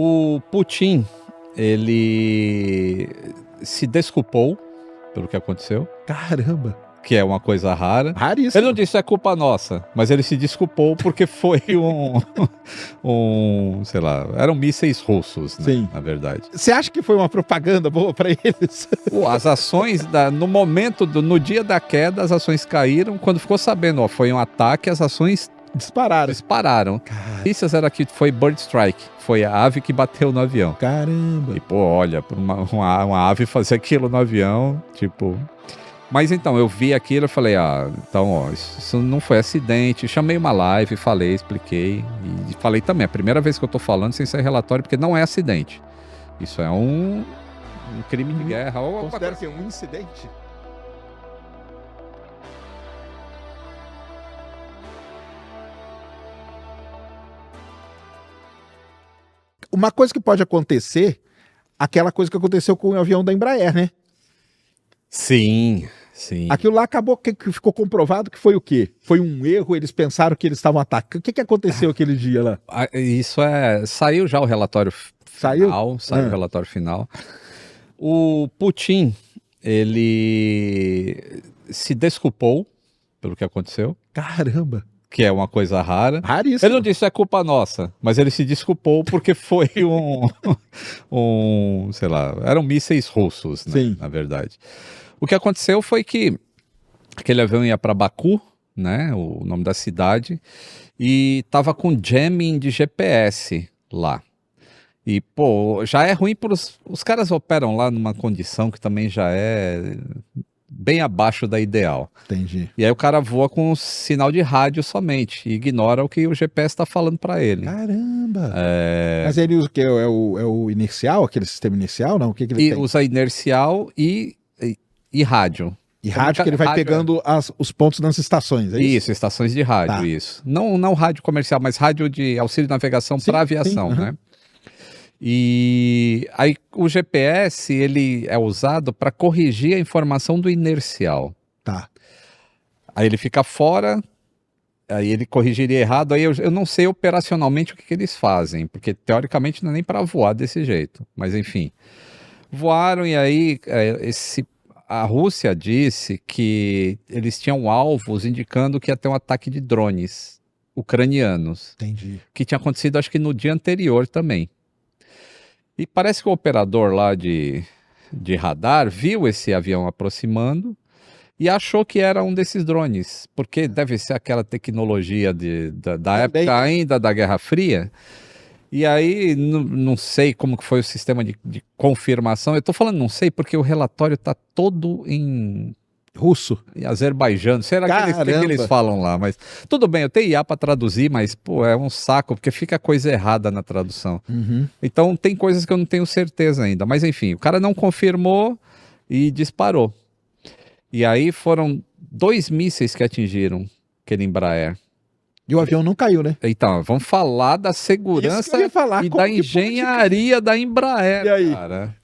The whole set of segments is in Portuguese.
O Putin, ele se desculpou pelo que aconteceu, Caramba. que é uma coisa rara. Raríssimo. Ele não disse é culpa nossa, mas ele se desculpou porque foi sei lá, eram mísseis russos, né? Sim. Na verdade. Você acha que foi uma propaganda boa pra eles? As ações, no momento, no dia da queda, as ações caíram. Quando ficou sabendo, foi um ataque, as ações dispararam. Notícias era que foi Bird Strike, foi a ave que bateu no avião. Caramba. E pô, olha, por uma ave fazer aquilo no avião, tipo... Mas então, eu vi aquilo e falei, então, ó, isso não foi acidente. Chamei uma live, falei, expliquei. E falei também, a primeira vez que eu tô falando sem ser relatório, porque não é acidente. Isso é um crime de guerra. Ou Considero que é um incidente? Uma coisa que pode acontecer, aquela coisa que aconteceu com o avião da Embraer, né? Sim. Aquilo lá acabou que ficou comprovado que foi o quê? Foi um erro, eles pensaram que eles estavam atacando. O que aconteceu aquele dia lá? Isso saiu já o relatório final. Saiu o relatório final. O Putin, ele se desculpou pelo que aconteceu. Caramba. Que é uma coisa rara. Raríssimo. Ele não disse é culpa nossa, mas ele se desculpou porque foi sei lá, eram mísseis russos, né? Sim. Na verdade. O que aconteceu foi que aquele avião ia para Baku, né, o nome da cidade, e tava com jamming de GPS lá. E, pô, já é ruim os caras operam lá numa condição que também já é bem abaixo da ideal. Entendi. E aí o cara voa com sinal de rádio somente, e ignora o que o GPS está falando para ele. Caramba! Mas ele usa o quê? É o inercial, aquele sistema inercial, não? O que ele tem? Usa inercial e rádio. E rádio que ele vai pegando os pontos nas estações, é isso? Isso, estações de rádio, isso. Não rádio comercial, mas rádio de auxílio de navegação para aviação, né? E aí o GPS, ele é usado para corrigir a informação do inercial. Tá. Aí ele fica fora, aí ele corrigiria errado, aí eu não sei operacionalmente o que eles fazem, porque teoricamente não é nem para voar desse jeito, mas enfim. Voaram e aí a Rússia disse que eles tinham alvos indicando que ia ter um ataque de drones ucranianos. Entendi. Que tinha acontecido acho que no dia anterior também. E parece que o operador lá de radar viu esse avião aproximando e achou que era um desses drones, porque deve ser aquela tecnologia da época ainda da Guerra Fria. E aí, não sei como que foi o sistema de confirmação. Eu tô falando não sei porque o relatório tá todo em russo, em azerbaijano. Será que eles falam lá? Mas tudo bem, eu tenho IA para traduzir, mas pô, é um saco, porque fica coisa errada na tradução. Então tem coisas que eu não tenho certeza ainda. Mas enfim, o cara não confirmou e disparou. E aí foram 2 mísseis que atingiram aquele Embraer. E o avião não caiu, né? Então, vamos falar da segurança e da engenharia da Embraer, e aí? Cara.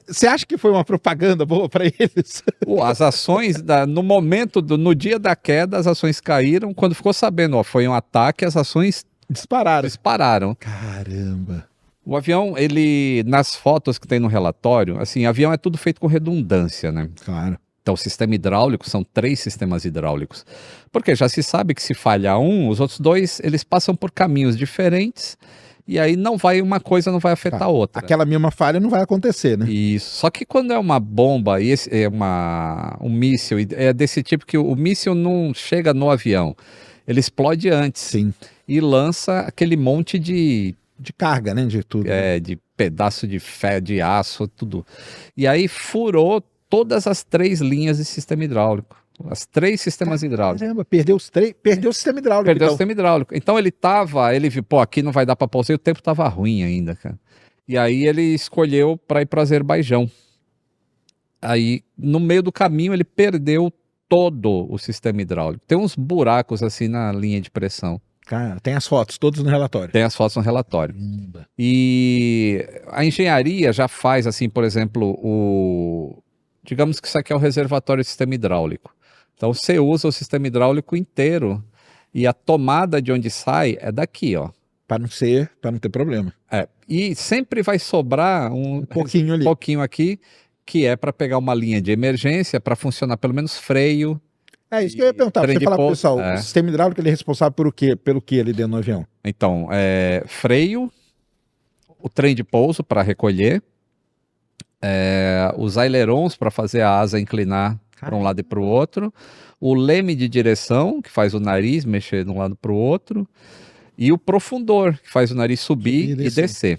Você acha que foi uma propaganda boa para eles? As ações, no momento, no dia da queda, as ações caíram. Quando ficou sabendo, foi um ataque, as ações dispararam. Caramba. O avião, nas fotos que tem no relatório, assim, avião é tudo feito com redundância, né? Claro. Então, o sistema hidráulico são 3 sistemas hidráulicos. Porque já se sabe que se falha um, os outros 2, eles passam por caminhos diferentes e aí uma coisa não vai afetar a outra. Aquela mesma falha não vai acontecer, né? Isso. Só que quando é uma bomba e um míssil, é desse tipo que o míssil não chega no avião, ele explode antes. Sim. E lança aquele monte de carga, né? De tudo. De pedaço de ferro, de aço, tudo. E aí furou todas as 3 linhas de sistema hidráulico. As 3 sistemas hidráulicos. Caramba, perdeu os 3, perdeu o sistema hidráulico. Perdeu o sistema hidráulico. Então ele viu, pô, aqui não vai dar para pousar, e o tempo tava ruim ainda, cara. E aí ele escolheu para ir para Azerbaijão. Aí, no meio do caminho, ele perdeu todo o sistema hidráulico. Tem uns buracos assim na linha de pressão. Cara, tem as fotos todas no relatório. Tem as fotos no relatório. E a engenharia já faz assim, por exemplo, digamos que isso aqui é o reservatório do sistema hidráulico. Então você usa o sistema hidráulico inteiro e a tomada de onde sai é daqui, ó. Para não ter problema. E sempre vai sobrar um pouquinho ali. pouquinho aqui, que é para pegar uma linha de emergência, para funcionar pelo menos freio. É isso que eu ia perguntar. Trem Você de falar pro pouso, pessoal, o sistema hidráulico ele é responsável por o quê? Pelo que ali dentro do avião? Então, freio, o trem de pouso para recolher, os ailerons para fazer a asa inclinar para um lado e para o outro, o leme de direção, que faz o nariz mexer de um lado para o outro, e o profundor, que faz o nariz subir e descer.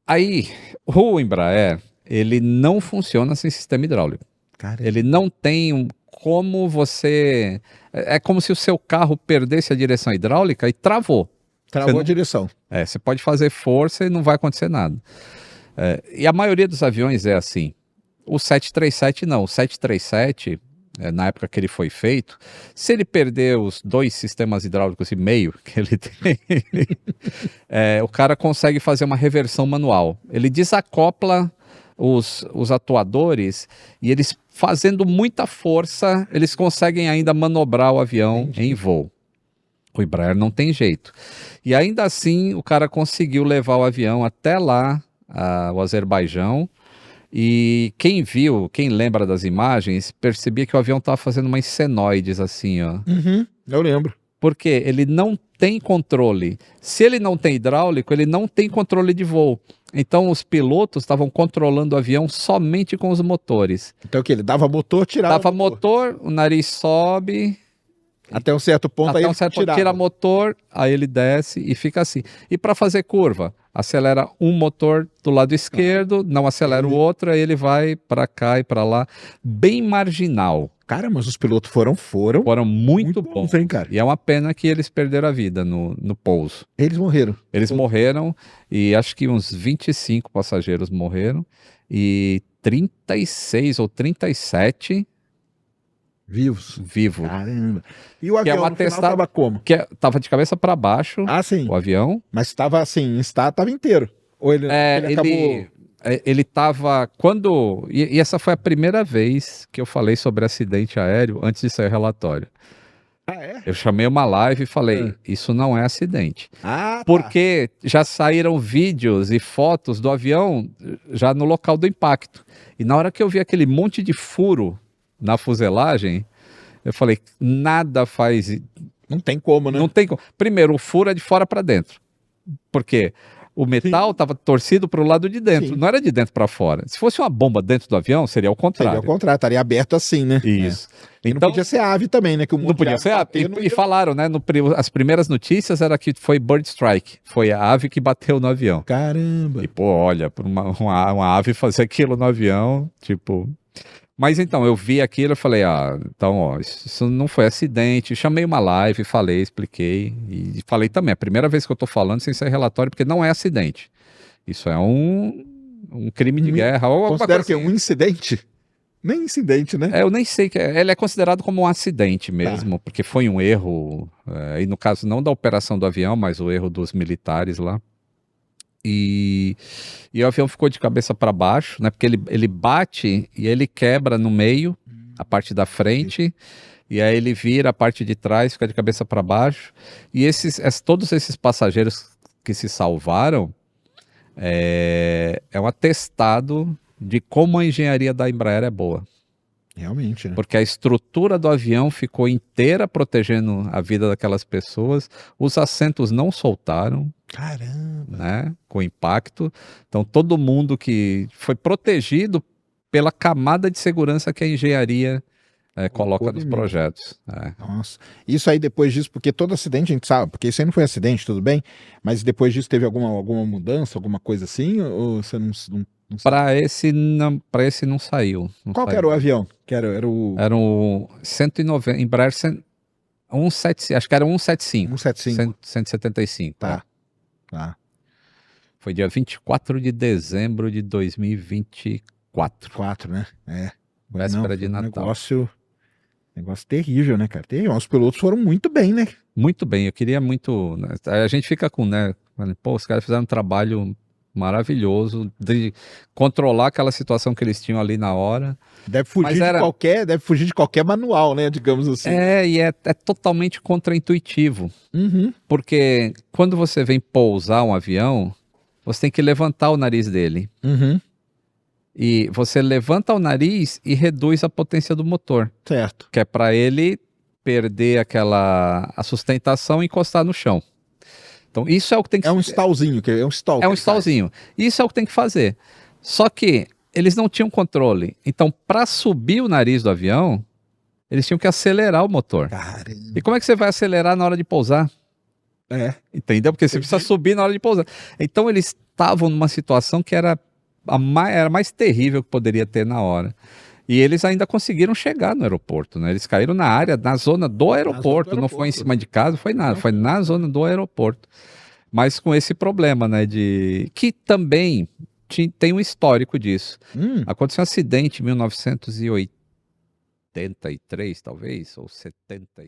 Aí, o Embraer, ele não funciona sem sistema hidráulico. Cara, Ele não tem como você... É como se o seu carro perdesse a direção hidráulica e travou. travou a direção. Você pode fazer força e não vai acontecer nada. E a maioria dos aviões é assim. O 737 não. O 737, na época que ele foi feito, se ele perder os 2 sistemas hidráulicos e meio que ele tem, o cara consegue fazer uma reversão manual. Ele desacopla os atuadores e eles, fazendo muita força, eles conseguem ainda manobrar o avião em voo. O Embraer não tem jeito. E ainda assim, o cara conseguiu levar o avião até lá, o Azerbaijão. E quem viu, quem lembra das imagens, percebia que o avião estava fazendo umas senoides assim, ó. Eu lembro. Porque ele não tem controle. Se ele não tem hidráulico, ele não tem controle de voo. Então os pilotos estavam controlando o avião somente com os motores. Então o que? Ele dava motor, tirava Dava motor, o nariz sobe... Até um certo ponto, até aí um certo ponto, tirava. tira motor, aí ele desce e fica assim. E para fazer curva, acelera um motor do lado esquerdo, não acelera o outro, aí ele vai para cá e para lá, bem marginal. Cara, mas os pilotos foram Muito bons, hein, cara? E é uma pena que eles perderam a vida no pouso. Eles morreram. Eles morreram e acho que uns 25 passageiros morreram e 36 ou 37 vivos. Caramba. E o avião no final tava como? Tava de cabeça para baixo, sim. o avião. Mas tava assim, tava inteiro. Ou ele acabou... Ele tava... E essa foi a primeira vez que eu falei sobre acidente aéreo antes de sair o relatório. Eu chamei uma live e falei, isso não é acidente. Porque já saíram vídeos e fotos do avião já no local do impacto. E na hora que eu vi aquele monte de furo na fuselagem, eu falei, nada faz... Não tem como, né? Não tem como. Primeiro, o furo é de fora para dentro. Porque o metal estava torcido para o lado de dentro, não era de dentro para fora. Se fosse uma bomba dentro do avião, seria o contrário. Seria o contrário, estaria aberto assim, né? Isso. E então, não podia ser ave também, né? Que não podia ser ave. E falaram, né? As primeiras notícias era que foi bird strike. Foi a ave que bateu no avião. Caramba. E, pô, olha, por uma ave fazer aquilo no avião, tipo... Mas então, eu vi aquilo e falei, então, ó, isso não foi acidente. Chamei uma live, falei, expliquei. E falei também, a primeira vez que eu tô falando sem ser relatório, porque não é acidente. Isso é um crime de guerra. Ou considero que é um incidente? Nem incidente, né? Eu nem sei, ele é considerado como um acidente mesmo, porque foi um erro, e no caso não da operação do avião, mas o erro dos militares lá. E o avião ficou de cabeça para baixo, né? Porque ele bate e ele quebra no meio, a parte da frente, e aí ele vira a parte de trás, fica de cabeça para baixo. E todos esses passageiros que se salvaram é um atestado de como a engenharia da Embraer é boa. Realmente, né? Porque a estrutura do avião ficou inteira protegendo a vida daquelas pessoas, os assentos não soltaram. Caramba! Né, com impacto. Então todo mundo que foi protegido pela camada de segurança que a engenharia coloca nos projetos. Nossa, isso aí depois disso, porque todo acidente a gente sabe, porque isso aí não foi acidente, tudo bem, mas depois disso teve alguma mudança, alguma coisa assim, ou você não sabe? Para esse não saiu. Qual que era o avião? Era o 190, Embraer 175, acho que era 175. 175. Tá. Foi dia 24 de dezembro de 2024. Né? Véspera de Natal. Negócio terrível, né, cara? Terrível. Os pilotos foram muito bem, né? Muito bem. Eu queria muito... Né? A gente fica com, né? Pô, os caras fizeram um trabalho maravilhoso, de controlar aquela situação que eles tinham ali na hora. Deve fugir de qualquer manual, né? Digamos assim. E é totalmente contraintuitivo. Uhum. Porque quando você vem pousar um avião, você tem que levantar o nariz dele. Uhum. E você levanta o nariz e reduz a potência do motor. Certo. Que é para ele perder a sustentação e encostar no chão. Então isso é o que tem que... É um stallzinho, é um stall. É um stallzinho. Isso é o que tem que fazer. Só que eles não tinham controle. Então, para subir o nariz do avião, eles tinham que acelerar o motor. Caramba. E como é que você vai acelerar na hora de pousar? Entendeu? Porque você precisa subir na hora de pousar. Então eles estavam numa situação que era a mais terrível que poderia ter na hora. E eles ainda conseguiram chegar no aeroporto, né? Eles caíram na área, na zona do aeroporto, não foi em cima de casa, foi nada, foi na zona do aeroporto. Mas com esse problema, né, que também tem um histórico disso. Aconteceu um acidente em 1983, talvez, ou 70